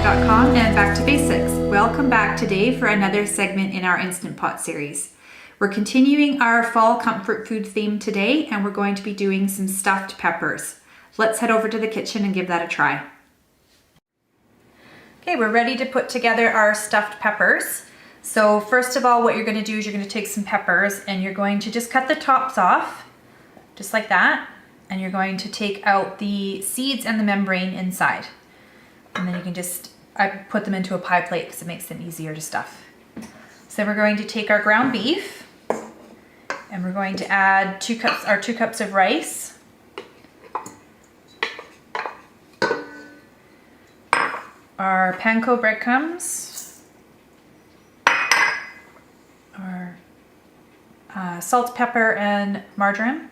NikkiFoodNet.com and Back to Basics. Welcome back today for another segment in our Instant Pot series. We're continuing our fall comfort food theme today, and we're going to be doing some stuffed peppers. Let's head over to the kitchen and give that a try. Okay, we're ready to put together our stuffed peppers. So first of all, what you're going to do is you're going to take some peppers and you're going to just cut the tops off, just like that. And you're going to take out the seeds and the membrane inside. And then you can just put them into a pie plate because it makes them easier to stuff. So we're going to take our ground beef and we're going to add our 2 cups of rice. Our panko breadcrumbs, our salt, pepper, and marjoram,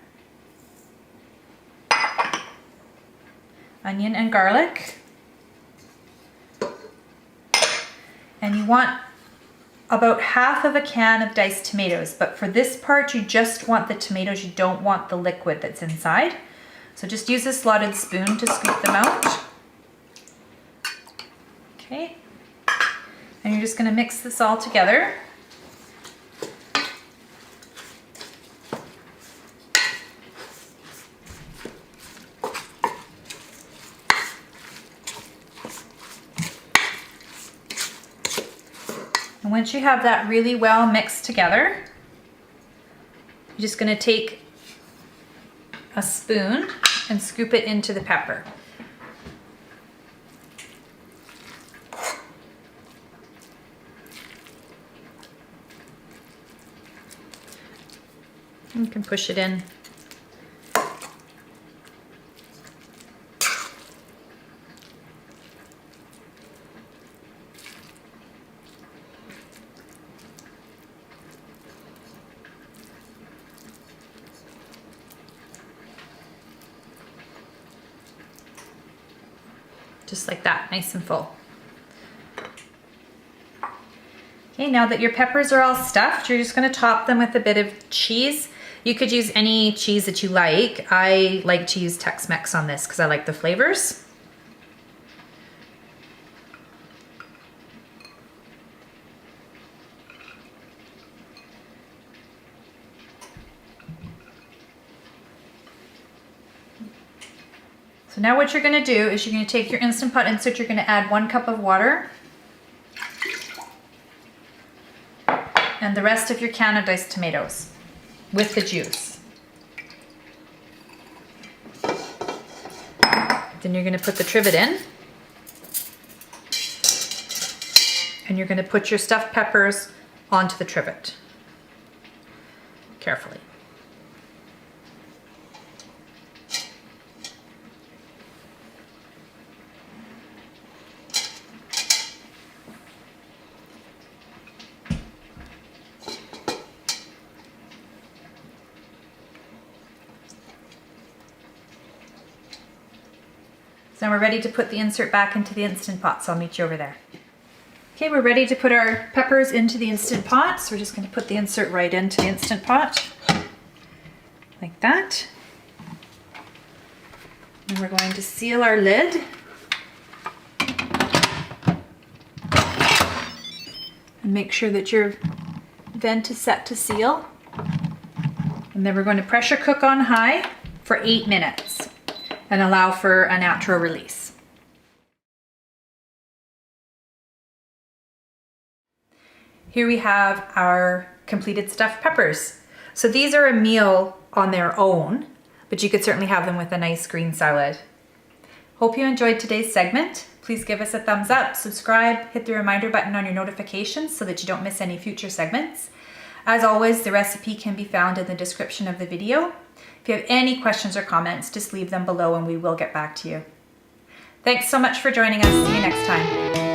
onion and garlic, and you want about half of a can of diced tomatoes, but for this part you just want the tomatoes, you don't want the liquid that's inside. So just use a slotted spoon to scoop them out. Okay, and you're just going to mix this all together. And once you have that really well mixed together, you're just going to take a spoon and scoop it into the pepper. You can push it in. Just like that, nice and full. Okay, now that your peppers are all stuffed, you're just going to top them with a bit of cheese. You could use any cheese that you like. I like to use Tex-Mex on this because I like the flavors. So now what you're going to do is you're going to take your Instant Pot insert, you're going to add 1 cup of water and the rest of your can of diced tomatoes with the juice. Then you're going to put the trivet in and you're going to put your stuffed peppers onto the trivet carefully. So now we're ready to put the insert back into the Instant Pot, so I'll meet you over there. Okay, we're ready to put our peppers into the Instant Pot, so we're just going to put the insert right into the Instant Pot, like that. And we're going to seal our lid. And make sure that your vent is set to seal. And then we're going to pressure cook on high for 8 minutes. And allow for a natural release. Here we have our completed stuffed peppers. So these are a meal on their own, but you could certainly have them with a nice green salad. Hope you enjoyed today's segment. Please give us a thumbs up, subscribe, hit the reminder button on your notifications so that you don't miss any future segments. As always, the recipe can be found in the description of the video. If you have any questions or comments, just leave them below and we will get back to you. Thanks so much for joining us. See you next time.